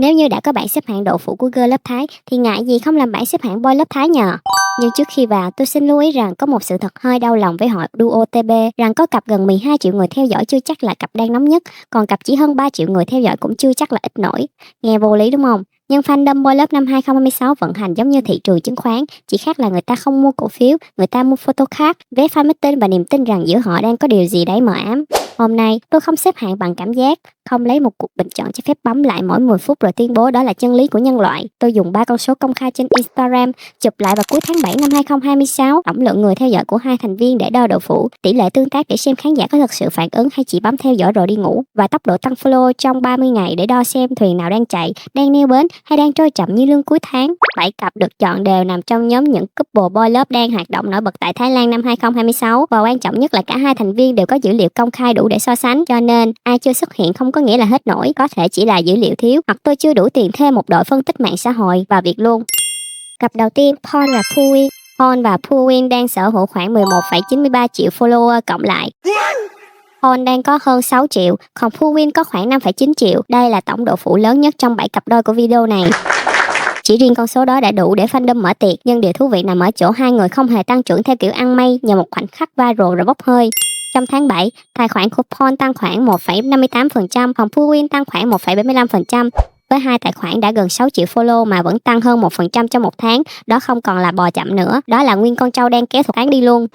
Nếu như đã có bảng xếp hạng độ phủ của girl lớp Thái thì ngại gì không làm bảng xếp hạng boy lớp Thái nhờ. Nhưng trước khi vào, tôi xin lưu ý rằng có một sự thật hơi đau lòng với họ Duo TB rằng có cặp gần 12 triệu người theo dõi chưa chắc là cặp đang nóng nhất, còn cặp chỉ hơn 3 triệu người theo dõi cũng chưa chắc là ít nổi. Nghe vô lý đúng không? Nhưng fandom boy lớp năm 2026 vận hành giống như thị trường chứng khoán, chỉ khác là người ta không mua cổ phiếu, người ta mua photocard, vé fan meeting và niềm tin rằng giữa họ đang có điều gì đấy mờ ám. Hôm nay, tôi không xếp hạng bằng cảm giác, không lấy một cuộc bình chọn cho phép bấm lại mỗi 10 phút rồi tuyên bố đó là chân lý của nhân loại. Tôi dùng 3 con số công khai trên Instagram, chụp lại vào cuối tháng 7 năm 2026, tổng lượng người theo dõi của hai thành viên để đo độ phủ, tỷ lệ tương tác để xem khán giả có thực sự phản ứng hay chỉ bấm theo dõi rồi đi ngủ, và tốc độ tăng follow trong 30 ngày để đo xem thuyền nào đang chạy, đang neo bến hay đang trôi chậm như lương cuối tháng. 7 cặp được chọn đều nằm trong nhóm những couple boy love đang hoạt động nổi bật tại Thái Lan năm 2026, và quan trọng nhất là cả hai thành viên đều có dữ liệu công khai đủ để so sánh, cho nên ai chưa xuất hiện không có nghĩa là hết nổi, có thể chỉ là dữ liệu thiếu, hoặc tôi chưa đủ tiền thuê một đội phân tích mạng xã hội vào việc luôn. Cặp đầu tiên, Paul và Puyin. Paul và Puyin đang sở hữu khoảng 11,93 triệu follower cộng lại. Paul đang có hơn 6 triệu, còn Puyin có khoảng 5,9 triệu. Đây là tổng độ phủ lớn nhất trong 7 cặp đôi của video này. Chỉ riêng con số đó đã đủ để fandom mở tiệc, nhưng điều thú vị nằm ở chỗ hai người không hề tăng trưởng theo kiểu ăn may nhờ một khoảnh khắc viral rồi bốc hơi. Trong tháng 7, tài khoản của Paul tăng khoảng 1,58%, còn Puyin tăng khoảng 1,75%. Với hai tài khoản đã gần 6 triệu follow mà vẫn tăng hơn 1% trong một tháng, đó không còn là bò chậm nữa, đó là nguyên con trâu đang kéo thuật án đi luôn.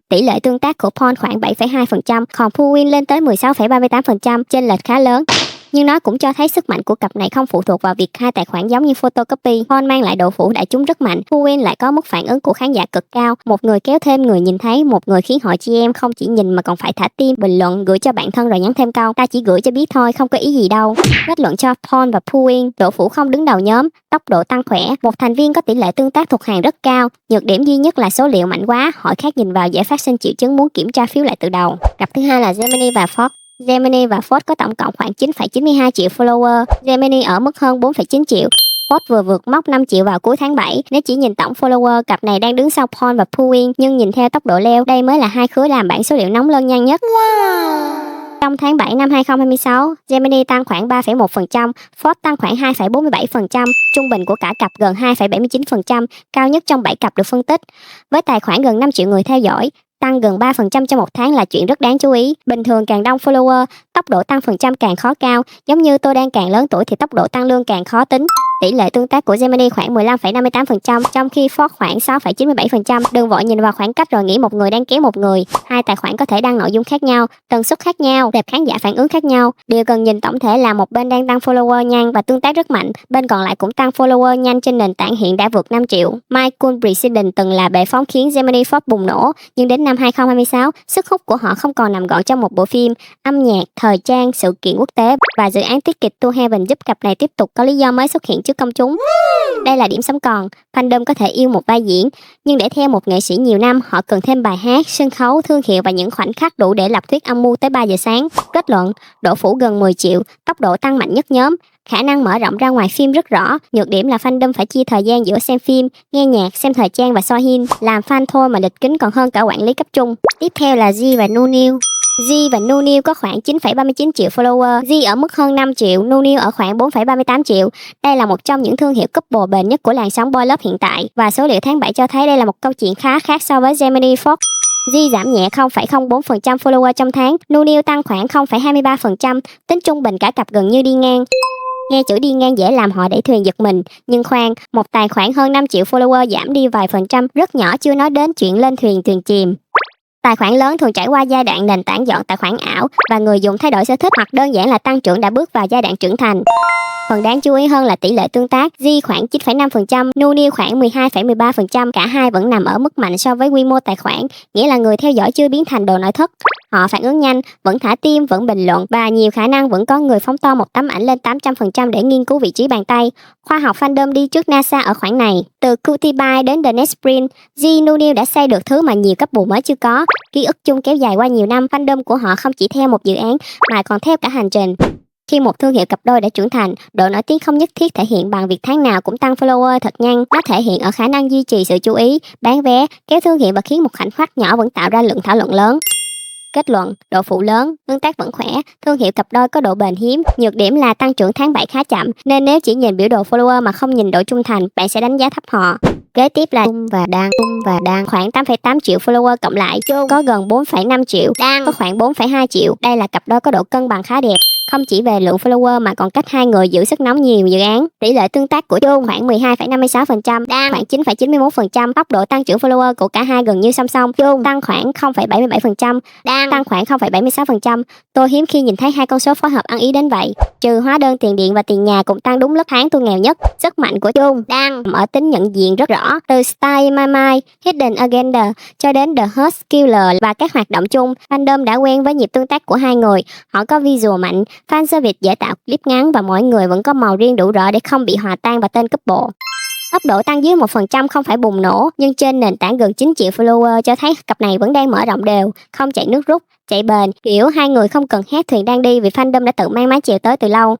Tỷ lệ tương tác của Paul khoảng 7,2%, còn Puyin lên tới 16,38%, chênh lệch khá lớn. Nhưng nó cũng cho thấy sức mạnh của cặp này không phụ thuộc vào việc hai tài khoản giống như photocopy. Paul mang lại độ phủ đại chúng rất mạnh, Puyin lại có mức phản ứng của khán giả cực cao, một người kéo thêm người nhìn thấy, một người khiến hội chị em không chỉ nhìn mà còn phải thả tim, bình luận, gửi cho bạn thân rồi nhắn thêm câu ta chỉ gửi cho biết thôi, không có ý gì đâu. Kết luận cho Paul và Puyin, độ phủ không đứng đầu nhóm, tốc độ tăng khỏe, một thành viên có tỷ lệ tương tác thuộc hàng rất cao, nhược điểm duy nhất là số liệu mạnh quá, hội khác nhìn vào dễ phát sinh triệu chứng muốn kiểm tra phiếu lại từ đầu. Cặp thứ hai là Gemini và Fox. Gemini và Ford có tổng cộng khoảng 9,92 triệu follower, Gemini ở mức hơn 4,9 triệu. Ford vừa vượt mốc 5 triệu vào cuối tháng 7. Nếu chỉ nhìn tổng follower, cặp này đang đứng sau Paul và Puyin, nhưng nhìn theo tốc độ leo, đây mới là hai khứa làm bảng số liệu nóng lân nhanh nhất. Wow. Trong tháng 7 năm 2026, Gemini tăng khoảng 3,1%, Ford tăng khoảng 2,47%, trung bình của cả cặp gần 2,79%, cao nhất trong 7 cặp được phân tích. Với tài khoản gần 5 triệu người theo dõi, tăng gần 3% trong một tháng là chuyện rất đáng chú ý. Bình thường càng đông follower, tốc độ tăng phần trăm càng khó cao, giống như tôi đang càng lớn tuổi thì tốc độ tăng lương càng khó tính. Tỷ lệ tương tác của Gemini khoảng 15,58%, trong khi Ford khoảng 6,97%. Đừng vội nhìn vào khoảng cách rồi nghĩ một người đang kéo một người. Hai tài khoản có thể đăng nội dung khác nhau, tần suất khác nhau, tệp khán giả phản ứng khác nhau. Điều cần nhìn tổng thể là một bên đang tăng follower nhanh và tương tác rất mạnh, bên còn lại cũng tăng follower nhanh trên nền tảng hiện đã vượt 5 triệu. Michael President từng là bệ phóng khiến Gemini Ford bùng nổ, nhưng đến năm 2026, sức hút của họ không còn nằm gọn trong một bộ phim, âm nhạc, thời trang, sự kiện quốc tế và dự án tiết kịch Tour Heaven giúp cặp này tiếp tục có lý do mới xuất hiện trước công chúng. Đây là điểm sống còn, fandom có thể yêu một vai diễn, nhưng để theo một nghệ sĩ nhiều năm, họ cần thêm bài hát, sân khấu, thương hiệu và những khoảnh khắc đủ để lập thuyết âm mưu tới 3 giờ sáng. Kết luận, độ phủ gần 10 triệu, tốc độ tăng mạnh nhất nhóm, khả năng mở rộng ra ngoài phim rất rõ, nhược điểm là fandom phải chia thời gian giữa xem phim, nghe nhạc, xem thời trang và Sohin, làm fan thôi mà lịch kính còn hơn cả quản lý cấp trung. Tiếp theo là G và Nunil. G và Nunil có khoảng 9,39 triệu follower, G ở mức hơn 5 triệu, Nunil ở khoảng 4,38 triệu. Đây là một trong những thương hiệu couple bền nhất của làn sóng boy love hiện tại, và số liệu tháng 7 cho thấy đây là một câu chuyện khá khác so với Gemini Fox. G giảm nhẹ 0,04% follower trong tháng, Nunil tăng khoảng 0,23%, tính trung bình cả cặp gần như đi ngang. Nghe chữ đi ngang dễ làm họ đẩy thuyền giật mình, nhưng khoan, một tài khoản hơn 5 triệu follower giảm đi vài phần trăm rất nhỏ chưa nói đến chuyện lên thuyền chìm. Tài khoản lớn thường trải qua giai đoạn nền tảng dọn tài khoản ảo và người dùng thay đổi sở thích hoặc đơn giản là tăng trưởng đã bước vào giai đoạn trưởng thành. Phần đáng chú ý hơn là tỷ lệ tương tác, G khoảng 9,5%, Nunil khoảng 12,13%, cả hai vẫn nằm ở mức mạnh so với quy mô tài khoản, nghĩa là người theo dõi chưa biến thành đồ nội thất. Họ phản ứng nhanh, vẫn thả tim, vẫn bình luận và nhiều khả năng vẫn có người phóng to một tấm ảnh lên 800% để nghiên cứu vị trí bàn tay. Khoa học fandom đi trước NASA ở khoảng này. Từ Cutie Pie đến The Next Sprint, G Nunil đã xây được thứ mà nhiều couple mới chưa có. Ký ức chung kéo dài qua nhiều năm, fandom của họ không chỉ theo một dự án mà còn theo cả hành trình. Khi một thương hiệu cặp đôi đã trưởng thành, độ nổi tiếng không nhất thiết thể hiện bằng việc tháng nào cũng tăng follower thật nhanh, nó thể hiện ở khả năng duy trì sự chú ý, bán vé, kéo thương hiệu và khiến một khoảnh khắc nhỏ vẫn tạo ra lượng thảo luận lớn. Kết luận, độ phụ lớn, tương tác vẫn khỏe, thương hiệu cặp đôi có độ bền hiếm, nhược điểm là tăng trưởng tháng 7 khá chậm, nên nếu chỉ nhìn biểu đồ follower mà không nhìn độ trung thành, bạn sẽ đánh giá thấp họ. Kế tiếp là Trung và Đan khoảng 8,8 triệu follower cộng lại, Trung có gần 4,5 triệu, Đan có khoảng 4,2 triệu. Đây là cặp đôi có độ cân bằng khá đẹp, không chỉ về lượng follower mà còn cách hai người giữ sức nóng nhiều dự án. Tỷ lệ tương tác của Trung khoảng 12,56%, Đan khoảng 9,91%, tốc độ tăng trưởng follower của cả hai gần như song song. Trung tăng khoảng 0,77%, Đan tăng khoảng 0,76%. Tôi hiếm khi nhìn thấy hai con số phối hợp ăn ý đến vậy. Trừ hóa đơn tiền điện và tiền nhà cũng tăng đúng lúc tháng tôi nghèo nhất. Sức mạnh của Trung đang ở tính nhận diện rất rõ, từ Style My Mind, Hidden Agenda cho đến The Hurt Killer và các hoạt động chung. Fandom đã quen với nhịp tương tác của hai người. Họ có visual mạnh, fan service dễ tạo clip ngắn và mỗi người vẫn có màu riêng đủ rõ để không bị hòa tan vào tên couple. Tốc độ tăng dưới 1% không phải bùng nổ, nhưng trên nền tảng gần 9 triệu follower cho thấy cặp này vẫn đang mở rộng đều, không chạy nước rút, chạy bền, kiểu hai người không cần hét thuyền đang đi vì fandom đã tự mang mái chèo tới từ lâu.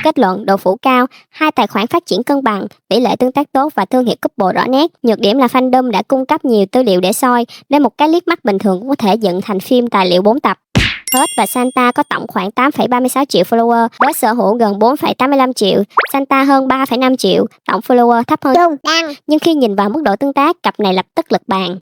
Kết luận, độ phủ cao, hai tài khoản phát triển cân bằng, tỷ lệ tương tác tốt và thương hiệu couple rõ nét. Nhược điểm là fandom đã cung cấp nhiều tư liệu để soi, nên một cái liếc mắt bình thường cũng có thể dựng thành phim tài liệu 4 tập. Hurt và Santa có tổng khoảng 8,36 triệu follower, với sở hữu gần 4,85 triệu. Santa hơn 3,5 triệu, tổng follower thấp hơn Trung, Đan. Nhưng khi nhìn vào mức độ tương tác, cặp này lập tức lật bàn.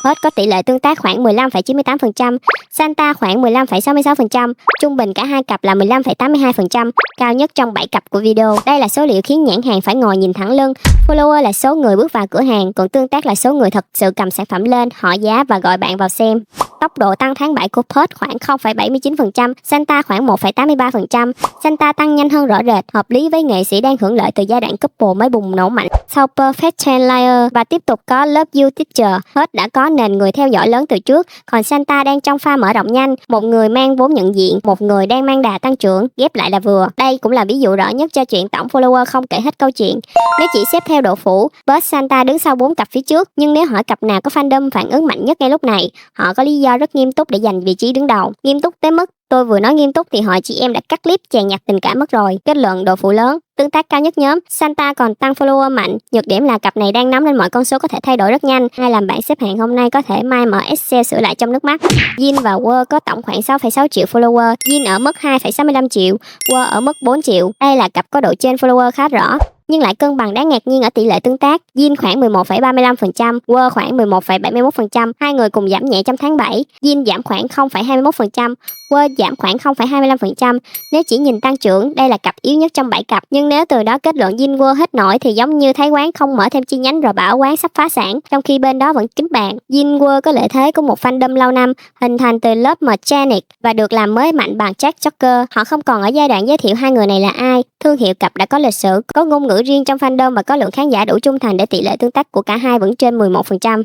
Hurt có tỷ lệ tương tác khoảng 15,98%, Santa khoảng 15,66%, trung bình cả hai cặp là 15,82%, cao nhất trong 7 cặp của video. Đây là số liệu khiến nhãn hàng phải ngồi nhìn thẳng lưng. Follower là số người bước vào cửa hàng, còn tương tác là số người thật sự cầm sản phẩm lên, hỏi giá và gọi bạn vào xem. Tốc độ tăng tháng 7 của Hurt khoảng 0,79%, Santa khoảng 1,83%. Santa tăng nhanh hơn rõ rệt, hợp lý với nghệ sĩ đang hưởng lợi từ giai đoạn couple mới bùng nổ mạnh sau Perfect Ten Liar và tiếp tục có Love You Teacher. Hurt đã có nền người theo dõi lớn từ trước, còn Santa đang trong pha mở rộng nhanh, một người mang vốn nhận diện, một người đang mang đà tăng trưởng, ghép lại là vừa. Đây cũng là ví dụ rõ nhất cho chuyện tổng follower không kể hết câu chuyện. Nếu chỉ xếp theo độ phủ, Buzz Santa đứng sau 4 cặp phía trước, nhưng nếu hỏi cặp nào có fandom phản ứng mạnh nhất ngay lúc này, họ có lý do rất nghiêm túc để giành vị trí đứng đầu. Nghiêm túc tới mức tôi vừa nói nghiêm túc thì họ chị em đã cắt clip chèn nhặt tình cảm mất rồi. Kết luận, độ phủ lớn, tương tác cao nhất nhóm, Santa còn tăng follower mạnh. Nhược điểm là cặp này đang nắm lên mọi con số có thể thay đổi rất nhanh. Ai làm bảng xếp hạng hôm nay có thể mai mở Excel sửa lại trong nước mắt. Jin và Woo có tổng khoảng 6,6 triệu follower, Jin ở mức 2,65 triệu, Woo ở mức 4 triệu. Đây là cặp có độ trên follower khá rõ, nhưng lại cân bằng đáng ngạc nhiên ở tỷ lệ tương tác. Jin khoảng 11,35%, Woo khoảng 11,71%. Hai người cùng giảm nhẹ trong tháng 7. Jin giảm khoảng 0,21%, Woo giảm khoảng 0,25%. Nếu chỉ nhìn tăng trưởng, đây là cặp yếu nhất trong 7 cặp. Nhưng nếu từ đó kết luận Jin Woo hết nổi thì giống như thấy quán không mở thêm chi nhánh rồi bảo quán sắp phá sản, trong khi bên đó vẫn kín bàn. Jin Woo có lợi thế của một fandom lâu năm, hình thành từ lớp Mechanic và được làm mới mạnh bằng Jack Joker. Họ không còn ở giai đoạn giới thiệu hai người này là ai. Thương hiệu cặp đã có lịch sử, có ngôn ngữ riêng trong fandom và có lượng khán giả đủ trung thành để tỷ lệ tương tác của cả hai vẫn trên 11%.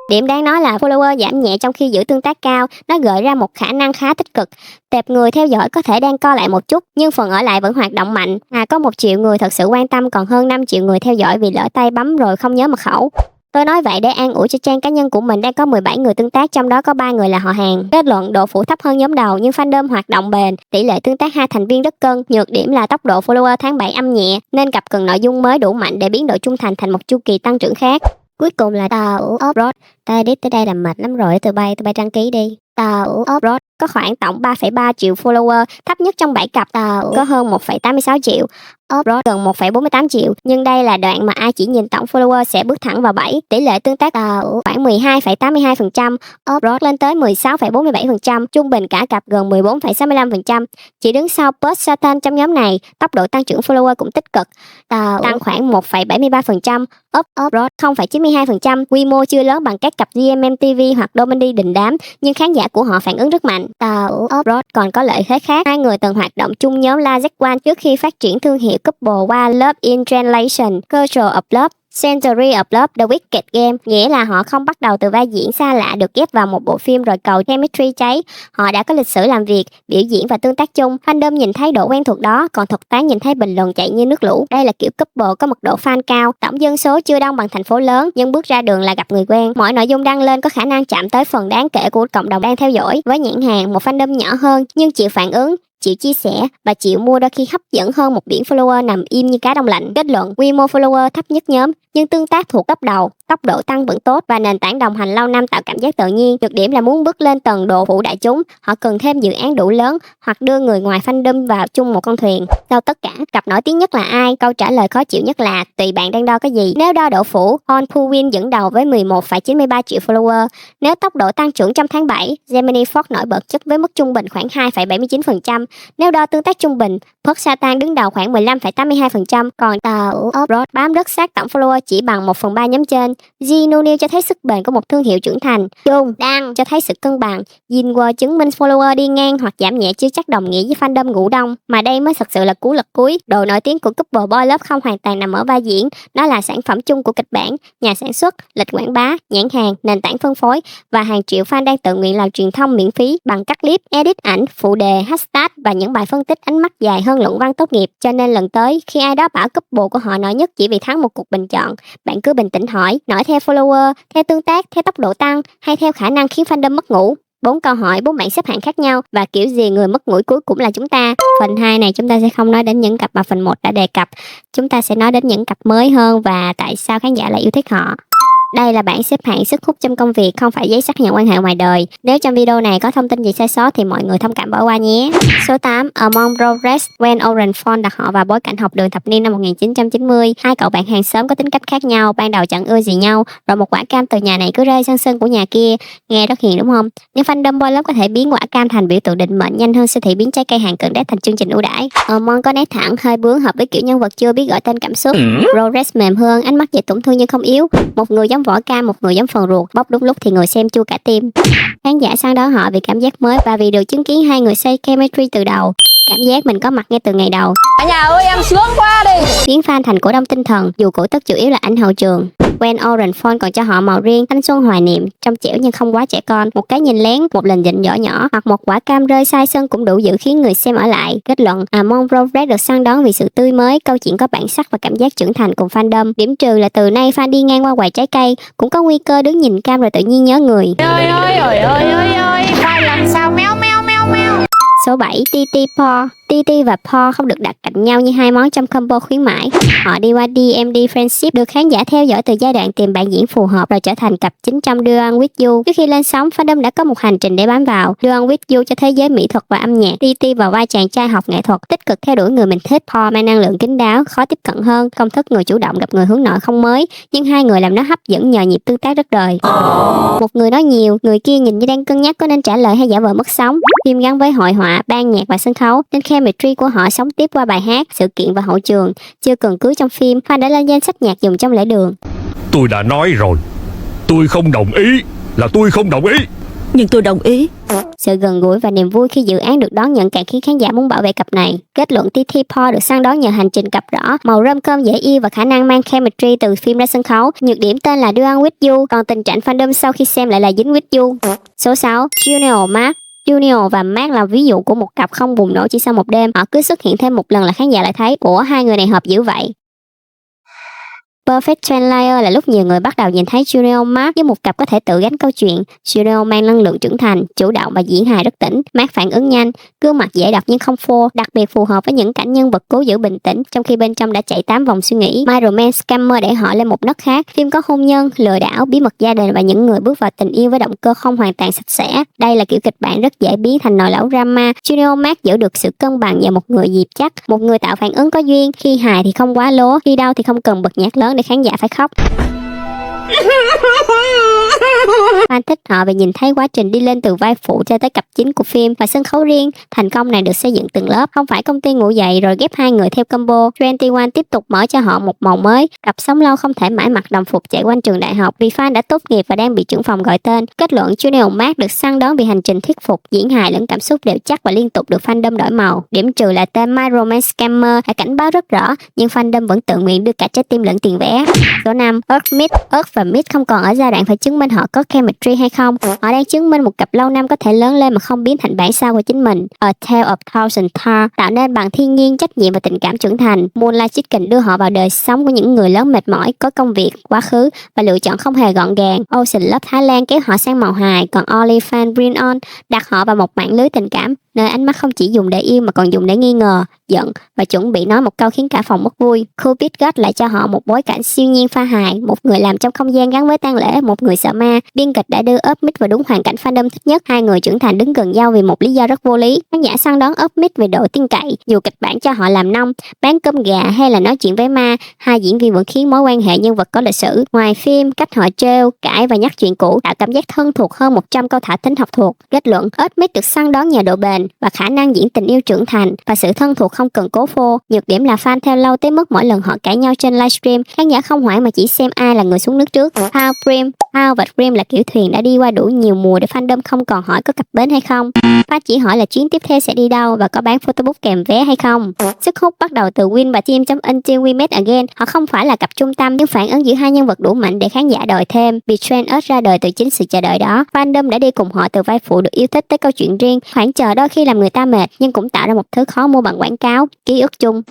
Điểm đáng nói là follower giảm nhẹ trong khi giữ tương tác cao, nó gợi ra một khả năng khá tích cực. Tệp người theo dõi có thể đang co lại một chút, nhưng phần ở lại vẫn hoạt động mạnh. Có 1 triệu người thật sự quan tâm, còn hơn 5 triệu người theo dõi vì lỡ tay bấm rồi không nhớ mật khẩu. Tôi nói vậy để an ủi cho trang cá nhân của mình đang có 17 người tương tác, trong đó có 3 người là họ hàng. Kết luận, độ phủ thấp hơn nhóm đầu nhưng fandom hoạt động bền, tỷ lệ tương tác hai thành viên rất cân. Nhược điểm là tốc độ follower tháng 7 âm nhẹ, nên cặp cần nội dung mới đủ mạnh để biến độ trung thành thành một chu kỳ tăng trưởng khác. Cuối cùng là tàu off-road. Ta edit tới đây là mệt lắm rồi, tôi bay đăng ký đi. Tàu off-road có khoảng tổng 3,3 triệu follower, thấp nhất trong 7 cặp. Tàu có hơn 1,86 triệu, off-road gần 1,48 triệu. Nhưng đây là đoạn mà ai chỉ nhìn tổng follower sẽ bước thẳng vào 7. Tỷ lệ tương tác tàu khoảng 12,82%, off-road lên tới 16,47%, trung bình cả cặp gần 14,65%. Chỉ đứng sau Buzz Satan trong nhóm này, tốc độ tăng trưởng follower cũng tích cực. Tàu tăng khoảng 1,73%, off-road 0,92%, quy mô chưa lớn bằng các cặp GMMTV hoặc Dominic đình đám, nhưng khán giả của họ phản ứng rất mạnh. Tàu off-road còn có lợi thế khác. Hai người từng hoạt động chung nhóm La Z1 trước khi phát triển thương hiệu couple qua Love in Translation, Culture of Love, Century of Love, The Wicked Game, nghĩa là họ không bắt đầu từ vai diễn xa lạ được ghép vào một bộ phim rồi cầu chemistry cháy. Họ đã có lịch sử làm việc, biểu diễn và tương tác chung. Fandom nhìn thấy độ quen thuộc đó, còn thực tế nhìn thấy bình luận chạy như nước lũ. Đây là kiểu couple có mật độ fan cao, tổng dân số chưa đông bằng thành phố lớn, nhưng bước ra đường là gặp người quen. Mọi nội dung đăng lên có khả năng chạm tới phần đáng kể của cộng đồng đang theo dõi. Với nhãn hàng, một fandom nhỏ hơn nhưng chịu phản ứng, chịu chia sẻ và chịu mua đôi khi hấp dẫn hơn một biển follower nằm im như cá đông lạnh. Kết luận, quy mô follower thấp nhất nhóm nhưng tương tác thuộc cấp đầu, tốc độ tăng vẫn tốt và nền tảng đồng hành lâu năm tạo cảm giác tự nhiên. Nhược điểm là muốn bước lên tầng độ phủ đại chúng, họ cần thêm dự án đủ lớn hoặc đưa người ngoài fandom vào chung một con thuyền. Sau tất cả, cặp nổi tiếng nhất là ai? Câu trả lời khó chịu nhất là tùy bạn đang đo cái gì. Nếu đo độ phủ, On Puwin dẫn đầu với 11,93 triệu follower. Nếu tốc độ tăng trưởng trong tháng 7, Gemini Fox nổi bật nhất với mức trung bình khoảng 2,79%. Nếu đo tương tác trung bình, Perk Satan đứng đầu khoảng 15,82%, còn tàu Upload bám rất sát tổng follower chỉ bằng 1/3 nhóm trên. Zinunil cho thấy sức bền của một thương hiệu trưởng thành. Dung Đăng cho thấy sự cân bằng. Jinwo chứng minh follower đi ngang hoặc giảm nhẹ chưa chắc đồng nghĩa với fandom ngủ đông, mà đây mới thật sự là cú lật cuối. Độ nổi tiếng của couple Boy Love không hoàn toàn nằm ở vai diễn, nó là sản phẩm chung của kịch bản, nhà sản xuất, lịch quảng bá, nhãn hàng, nền tảng phân phối và hàng triệu fan đang tự nguyện làm truyền thông miễn phí bằng cắt clip, edit ảnh, phụ đề, hashtag và những bài phân tích ánh mắt dài hơn luận văn tốt nghiệp. Cho nên lần tới khi ai đó bảo couple của họ nổi nhất chỉ vì thắng một cuộc bình chọn, bạn cứ bình tĩnh hỏi, nổi theo follower, theo tương tác, theo tốc độ tăng hay theo khả năng khiến fandom mất ngủ? 4 câu hỏi, 4 bảng xếp hạng khác nhau và kiểu gì người mất ngủ cuối cũng là chúng ta. Phần 2 này chúng ta sẽ không nói đến những cặp mà phần 1 đã đề cập. Chúng ta sẽ nói đến những cặp mới hơn và tại sao khán giả lại yêu thích họ. Đây là bảng xếp hạng sức hút trong công việc, không phải giấy xác nhận quan hệ ngoài đời. Nếu trong video này có thông tin gì sai sót thì mọi người thông cảm bỏ qua nhé. Số 8, Among Progress, Gwen Orenford đặt họ vào bối cảnh học đường thập niên năm 1990. Hai cậu bạn hàng xóm có tính cách khác nhau, ban đầu chẳng ưa gì nhau, rồi một quả cam từ nhà này cứ rơi sang sân của nhà kia. Nghe rất hiền đúng không? Nhưng fandom Boy Love có thể biến quả cam thành biểu tượng định mệnh nhanh hơn siêu thị biến trái cây hàng cận đét thành chương trình ưu đãi. Among có nét thẳng, hơi bướng, hợp với kiểu nhân vật chưa biết gọi tên cảm xúc. Progress mềm hơn, ánh mắt dễ tổn thương nhưng không yếu. Một người giống vỏ cam, một người giống phần ruột, bóc đúng lúc thì người xem chua cả tim. Khán giả săn đón họ vì cảm giác mới và vì được chứng kiến hai người xây chemistry từ đầu. Cảm giác mình có mặt ngay từ ngày đầu. Cả nhà ơi em sướng quá đi. Biến fan thành cổ đông tinh thần, dù cổ tức chủ yếu là ảnh hậu trường. Gwen Orenford còn cho họ màu riêng, thanh xuân hoài niệm, trong trẻo nhưng không quá trẻ con. Một cái nhìn lén, một lần dịnh nhỏ nhỏ hoặc một quả cam rơi sai sân cũng đủ giữ khiến người xem ở lại. Kết luận, Among Progress được săn đón vì sự tươi mới, câu chuyện có bản sắc và cảm giác trưởng thành cùng fandom. Điểm trừ là từ nay fan đi ngang qua quầy trái cây cũng có nguy cơ đứng nhìn cam rồi tự nhiên nhớ người. Ơi, khoai làm sao méo méo méo méo. Số 7, TT Paw. TT và Paw không được đặt cạnh nhau như hai món trong combo khuyến mãi. Họ đi qua DMD Friendship, được khán giả theo dõi từ giai đoạn tìm bạn diễn phù hợp rồi trở thành cặp chính trong Do One With You. Trước khi lên sóng, fandom đã có một hành trình để bám vào. Do One With You cho thế giới mỹ thuật và âm nhạc. TT vào vai chàng trai học nghệ thuật, tích cực theo đuổi người mình thích. Paw mang năng lượng kín đáo, khó tiếp cận hơn, công thức người chủ động gặp người hướng nội không mới, nhưng hai người làm nó hấp dẫn nhờ nhịp tương tác rất đời. Một người nói nhiều, người kia nhìn như đang cân nhắc có nên trả lời hay giả vờ mất sóng. Phim gắn với hội họa, ban nhạc và sân khấu nên chemistry của họ sống tiếp qua bài hát, sự kiện và hậu trường. Chưa cần cưới trong phim, fan đã lên danh sách nhạc dùng trong lễ đường. Tôi đã nói rồi, tôi không đồng ý, là tôi không đồng ý. Nhưng tôi đồng ý. Sự gần gũi và niềm vui khi dự án được đón nhận càng khiến khán giả muốn bảo vệ cặp này. Kết luận, TT Paw được săn đón nhờ hành trình cặp rõ, màu rom-com dễ yêu và khả năng mang chemistry từ phim ra sân khấu. Nhược điểm tên là Do One With You, còn tình trạng fandom sau khi xem lại là dính with you. Số 6, Junior Mark. Junior và Mark là ví dụ của một cặp không bùng nổ chỉ sau một đêm. Họ cứ xuất hiện thêm một lần là khán giả lại thấy, ủa hai người này hợp dữ vậy. Perfect Trendlier là lúc nhiều người bắt đầu nhìn thấy Junior Mark với một cặp có thể tự gánh câu chuyện. Junior mang năng lượng trưởng thành, chủ động và diễn hài rất tỉnh. Mark phản ứng nhanh, gương mặt dễ đọc nhưng không phô, đặc biệt phù hợp với những cảnh nhân vật cố giữ bình tĩnh trong khi bên trong đã chạy 8 vòng suy nghĩ. My Romance Scammer đẩy họ lên một nấc khác. Phim có hôn nhân, lừa đảo, bí mật gia đình và những người bước vào tình yêu với động cơ không hoàn toàn sạch sẽ. Đây là kiểu kịch bản rất dễ biến thành nồi lẩu drama. Junior Mark giữ được sự cân bằng nhờ một người dịp chắc, một người tạo phản ứng có duyên, khi hài thì không quá lố, khi đau thì không cần bật nhạc lớn để khán giả phải khóc. Fan thích họ vì nhìn thấy quá trình đi lên từ vai phụ cho tới cặp chính của phim và sân khấu riêng. Thành công này được xây dựng từng lớp, không phải công ty ngủ dậy rồi ghép hai người theo combo. 21 tiếp tục mở cho họ một màu mới. Cặp sống lâu không thể mãi mặc đồng phục chạy quanh trường đại học vì fan đã tốt nghiệp và đang bị trưởng phòng gọi tên. Kết luận, Junior Mark được săn đón vì hành trình thuyết phục, diễn hài lẫn cảm xúc đều chắc và liên tục được fandom đổi màu. Điểm trừ là tên My Romance Scammer đã cảnh báo rất rõ, nhưng fandom vẫn tự nguyện đưa cả trái tim lẫn tiền vé. Số 5, Earth và Mid không còn ở giai đoạn phải chứng minh họ có chemistry hay không. Họ đang chứng minh một cặp lâu năm có thể lớn lên mà không biến thành bản sao của chính mình. A Tale of Thousand Stars tạo nên bằng thiên nhiên, trách nhiệm và tình cảm trưởng thành. Moonlight Chicken đưa họ vào đời sống của những người lớn mệt mỏi, có công việc, quá khứ và lựa chọn không hề gọn gàng. Ocean Love Thái Lan kéo họ sang màu hài, còn Only Fan Bring On đặt họ vào một mạng lưới tình cảm. nơi ánh mắt không chỉ dùng để yêu mà còn dùng để nghi ngờ, giận và chuẩn bị nói một câu khiến cả phòng mất vui. Cupid gót lại cho họ một bối cảnh siêu nhiên pha hài, một người làm trong không gian gắn với tang lễ, một người sợ ma. Biên kịch đã đưa Up Mid vào đúng hoàn cảnh fandom thích nhất. Hai người trưởng thành đứng gần nhau vì một lý do rất vô lý. Khán giả săn đón Up Mid về độ tin cậy, dù kịch bản cho họ làm nông, bán cơm gà hay là nói chuyện với ma, hai diễn viên vẫn khiến mối quan hệ nhân vật có lịch sử. Ngoài phim, cách họ trêu, cãi và nhắc chuyện cũ tạo cảm giác thân thuộc hơn 100 câu thả thính học thuộc. Kết luận, Up Mid được săn đón nhờ độ bền và khả năng diễn tình yêu trưởng thành và sự thân thuộc không cần cố phô. Nhược điểm là fan theo lâu tới mức mỗi lần họ cãi nhau trên livestream, khán giả không hoảng mà chỉ xem ai là người xuống nước trước. Pao và Dream là kiểu thuyền đã đi qua đủ nhiều mùa để fandom không còn hỏi có cập bến hay không. Fan chỉ hỏi là chuyến tiếp theo sẽ đi đâu và có bán photobook kèm vé hay không. Sức hút bắt đầu từ Win và Team Until We Meet Again. Họ không phải là cặp trung tâm nhưng phản ứng giữa hai nhân vật đủ mạnh để khán giả đòi thêm. Betrayed Us ra đời từ chính sự chờ đợi đó. Fandom đã đi cùng họ từ vai phụ được yêu thích tới câu chuyện riêng. Khoảng chờ đôi khi làm người ta mệt nhưng cũng tạo ra một thứ khó mua bằng quảng cáo, ký ức chung.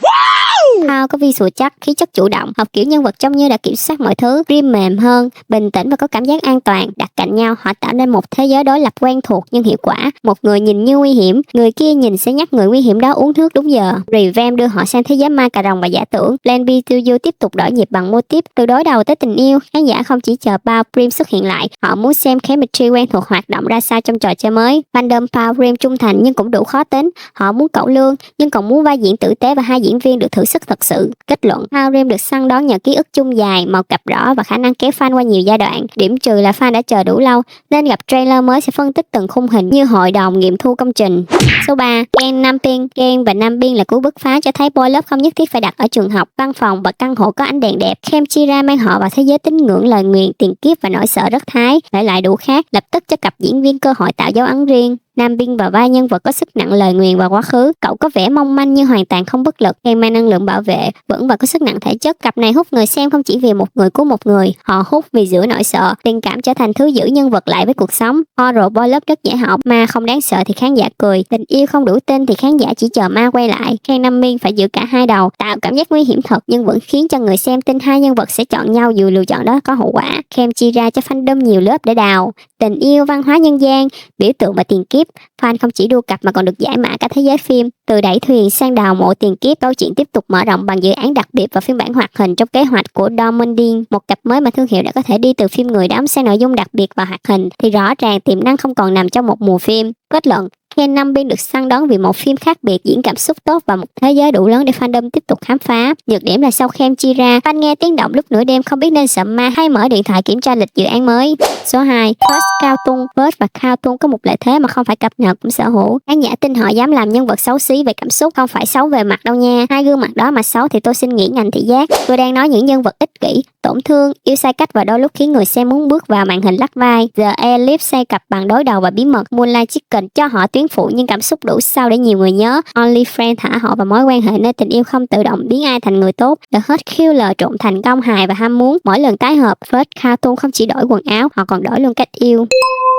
Pao có visual chắc, khí chất chủ động, học kiểu nhân vật trông như đã kiểm soát mọi thứ. Dream mềm hơn, bình tĩnh và có cảm giác an toàn. Đặt cạnh nhau, họ tạo nên một thế giới đối lập quen thuộc nhưng hiệu quả. Một người nhìn như nguy hiểm, người kia nhìn sẽ nhắc người nguy hiểm đó uống nước đúng giờ. Revamp đưa họ sang thế giới ma cà rồng và giả tưởng. Plan B to You tiếp tục đổi nhịp bằng mô típ từ đối đầu tới tình yêu. Khán giả không chỉ chờ Pao Dream xuất hiện lại, họ muốn xem chemistry quen thuộc hoạt động ra sao trong trò chơi mới. Fandom Pao Dream trung thành nhưng cũng đủ khó tính. Họ muốn cẩu lương nhưng còn muốn vai diễn tử tế và hai diễn viên được thử sức thật sự. Kết luận, Pao Dream được săn đón nhờ ký ức chung dài, màu cặp rõ và khả năng kéo fan qua nhiều giai đoạn. Điểm trừ là fan đã chờ đủ lâu nên gặp trailer mới sẽ phân tích từng khung hình như hội đồng nghiệm thu công trình. Số 3, Gen Nam Biên. Gen và Nam Biên là cú bứt phá cho thấy boy love không nhất thiết phải đặt ở trường học, văn phòng và căn hộ có ánh đèn đẹp. Chemchira mang họ vào thế giới tín ngưỡng, lời nguyền, tiền kiếp và nỗi sợ rất thái, lại đủ khác, lập tức cho cặp diễn viên cơ hội tạo dấu ấn riêng. Nam Biên và vai nhân vật có sức nặng lời nguyền và quá khứ. Cậu có vẻ mong manh nhưng hoàn toàn không bất lực. Gen mang năng lượng bảo vệ, vững và có sức nặng thể chất. Cặp này hút người xem không chỉ vì một người cứu một người, họ hút vì giữa nỗi sợ, tình cảm trở thành thứ giữ nhân vật lại với cuộc sống. Horror boy love rất dễ học, ma không đáng sợ thì khán giả cười, tình yêu không đủ tin thì khán giả chỉ chờ ma quay lại. Gen Nam Biên phải giữ cả hai đầu, tạo cảm giác nguy hiểm thật nhưng vẫn khiến cho người xem tin hai nhân vật sẽ chọn nhau dù lựa chọn đó có hậu quả. Kem chia ra cho fandom nhiều lớp để đào. Tình yêu, văn hóa nhân gian, biểu tượng và tiền kiếp. Fan không chỉ đua cặp mà còn được giải mã cả thế giới phim. Từ đẩy thuyền sang đào mộ tiền kiếp, câu chuyện tiếp tục mở rộng bằng dự án đặc biệt và phiên bản hoạt hình trong kế hoạch của Domondin. Một cặp mới mà thương hiệu đã có thể đi từ phim người đóng sang nội dung đặc biệt và hoạt hình thì rõ ràng tiềm năng không còn nằm trong một mùa phim. Kết luận, Gen Nam Biên được săn đón vì một phim khác biệt, diễn cảm xúc tốt và một thế giới đủ lớn để fandom tiếp tục khám phá. Nhược điểm là sau Chemchira, fan nghe tiếng động lúc nửa đêm không biết nên sợ ma hay mở điện thoại kiểm tra lịch dự án mới. Số 2, First Cao Tung. First và Cao Tung có một lợi thế mà không phải cặp nào cũng sở hữu. Khán giả tin họ dám làm nhân vật xấu xí về cảm xúc, không phải xấu về mặt đâu nha. Hai gương mặt đó mà xấu thì tôi xin nghỉ ngành thị giác. Tôi đang nói những nhân vật ích kỷ, tổn thương, yêu sai cách và đôi lúc khiến người xem muốn bước vào màn hình lắc vai. The Ellipse xây cặp bằng đối đầu và bí mật. Moonlight Chicken cho họ tuyến phụ nhưng cảm xúc đủ sâu để nhiều người nhớ. Only Friend thả họ vào mối quan hệ nơi tình yêu không tự động biến ai thành người tốt. The Hurt Killer trộn thành công hài và ham muốn. Mỗi lần tái hợp, First Cartoon không chỉ đổi quần áo, họ còn đổi luôn cách yêu.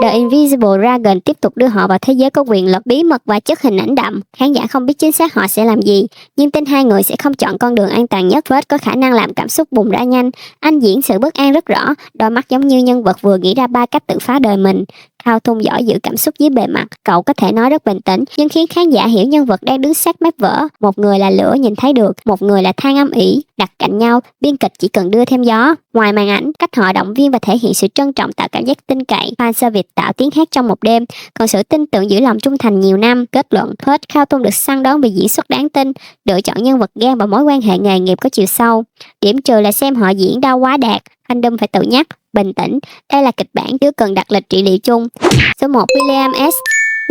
The Invisible Dragon tiếp tục đưa họ vào thế giới có quyền lực, bí mật và chất hình ảnh đậm. Khán giả không biết chính xác họ sẽ làm gì, nhưng tin hai người sẽ không chọn con đường an toàn nhất. First có khả năng làm cảm xúc bùng ra nhanh. Anh diễn sự bất an rất rõ, đôi mắt giống như nhân vật vừa nghĩ ra 3 cách tự phá đời mình. Cao Tung giỏi giữ cảm xúc dưới bề mặt, cậu có thể nói rất bình tĩnh nhưng khiến khán giả hiểu nhân vật đang đứng sát mép vỡ. Một người là lửa nhìn thấy được, một người là than âm ỉ. Đặt cạnh nhau, biên kịch chỉ cần đưa thêm gió. Ngoài màn ảnh, cách họ động viên và thể hiện sự trân trọng tạo cảm giác tin cậy. Fan service tạo tiếng hát trong một đêm, còn sự tin tưởng giữ lòng trung thành nhiều năm. Kết luận, First Cao Tung được săn đón vì diễn xuất đáng tin, lựa chọn nhân vật gan và mối quan hệ nghề nghiệp có chiều sâu. Điểm trừ là xem họ diễn đau quá đạt. Fandom phải tự nhắc, bình tĩnh, đây là kịch bản chứ cần đặt lịch trị liệu chung. Số 1, William S.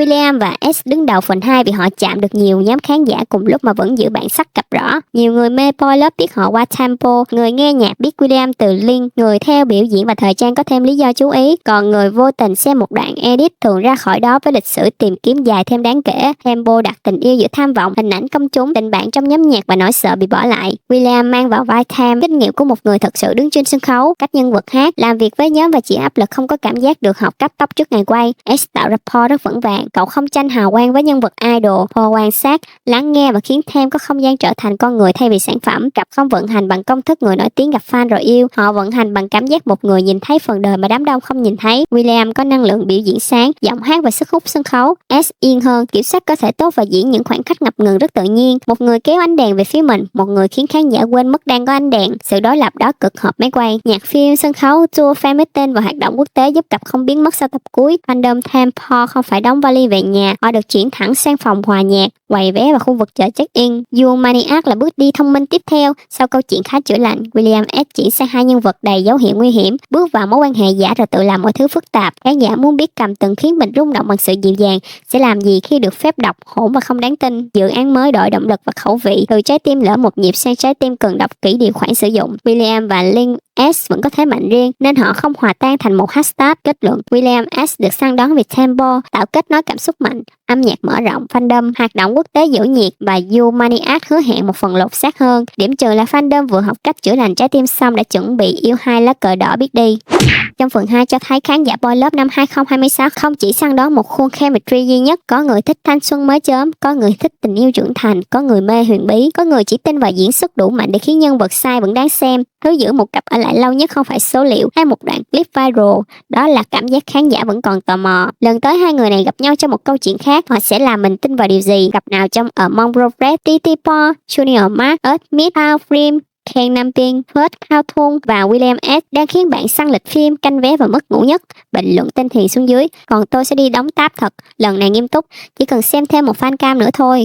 William và S đứng đầu phần 2 vì họ chạm được nhiều nhóm khán giả cùng lúc mà vẫn giữ bản sắc cặp rõ. Nhiều người mê boy love biết họ qua tempo, người nghe nhạc biết William từ link, người theo biểu diễn và thời trang có thêm lý do chú ý, còn người vô tình xem một đoạn edit thường ra khỏi đó với lịch sử tìm kiếm dài thêm đáng kể. Tempo đặt tình yêu giữa tham vọng, hình ảnh công chúng, tình bạn trong nhóm nhạc và nỗi sợ bị bỏ lại. William mang vào vai Tham, kinh nghiệm của một người thật sự đứng trên sân khấu, cách nhân vật hát, làm việc với nhóm và chịu áp lực không có cảm giác được học cắt tóc trước ngày quay. S tạo rapport rất vững vàng. bạn. Cậu không tranh hào quang với nhân vật idol, họ quan sát, lắng nghe và khiến thêm có không gian trở thành con người thay vì sản phẩm. Cặp không vận hành bằng công thức người nổi tiếng gặp fan rồi yêu, họ vận hành bằng cảm giác một người nhìn thấy phần đời mà đám đông không nhìn thấy. William có năng lượng biểu diễn sáng, giọng hát và sức hút sân khấu. S yên hơn, kiểm soát cơ thể tốt và diễn những khoảnh khắc ngập ngừng rất tự nhiên. Một người kéo ánh đèn về phía mình, một người khiến khán giả quên mất đang có ánh đèn. Sự đối lập đó cực hợp máy quay. Nhạc phim, sân khấu, tour, fan meeting và hoạt động quốc tế giúp cặp không biến mất sau tập cuối. Fandom Temple không phải đóng vali về nhà, họ được chuyển thẳng sang phòng hòa nhạc, quầy vé và khu vực chợ check-in. You Maniac là bước đi thông minh tiếp theo. Sau câu chuyện khá chữa lành, William S chuyển sang hai nhân vật đầy dấu hiệu nguy hiểm, bước vào mối quan hệ giả rồi tự làm mọi thứ phức tạp. Khán giả muốn biết Cầm từng khiến mình rung động bằng sự dịu dàng sẽ làm gì khi được phép đọc hỗn và không đáng tin. Dự án mới đổi động lực và khẩu vị, từ trái tim lỡ một nhịp sang trái tim cần đọc kỹ điều khoản sử dụng. William và Link S vẫn có thế mạnh riêng nên họ không hòa tan thành một hashtag. Kết luận, William S được săn đón vì tempo, tạo kết nối cảm xúc mạnh, âm nhạc mở rộng, fandom, hoạt động quốc tế giữ nhiệt và You Maniac hứa hẹn một phần lột xác hơn. Điểm trừ là fandom vừa học cách chữa lành trái tim xong đã chuẩn bị yêu hai lá cờ đỏ biết đi. Trong phần 2 cho thấy khán giả Boy Love năm 2026 không chỉ săn đón một khuôn chemistry duy nhất, có người thích thanh xuân mới chớm, có người thích tình yêu trưởng thành, có người mê huyền bí, có người chỉ tin vào diễn xuất đủ mạnh để khiến nhân vật sai vẫn đáng xem. Thứ giữ một cặp ở lại lâu nhất không phải số liệu hay một đoạn clip viral, đó là cảm giác khán giả vẫn còn tò mò. Lần tới hai người này gặp nhau trong một câu chuyện khác, họ sẽ làm mình tin vào điều gì? Gặp nào trong Among Progress, TT Paul, Junior Mark, Earth Mid, How Film, Ken Nam Ping, First Cao Thun và William S đang khiến bạn săn lịch phim, canh vé và mất ngủ nhất. Bình luận tên Thiền xuống dưới. Còn tôi sẽ đi đóng táp thật, lần này nghiêm túc, chỉ cần xem thêm một fan cam nữa thôi.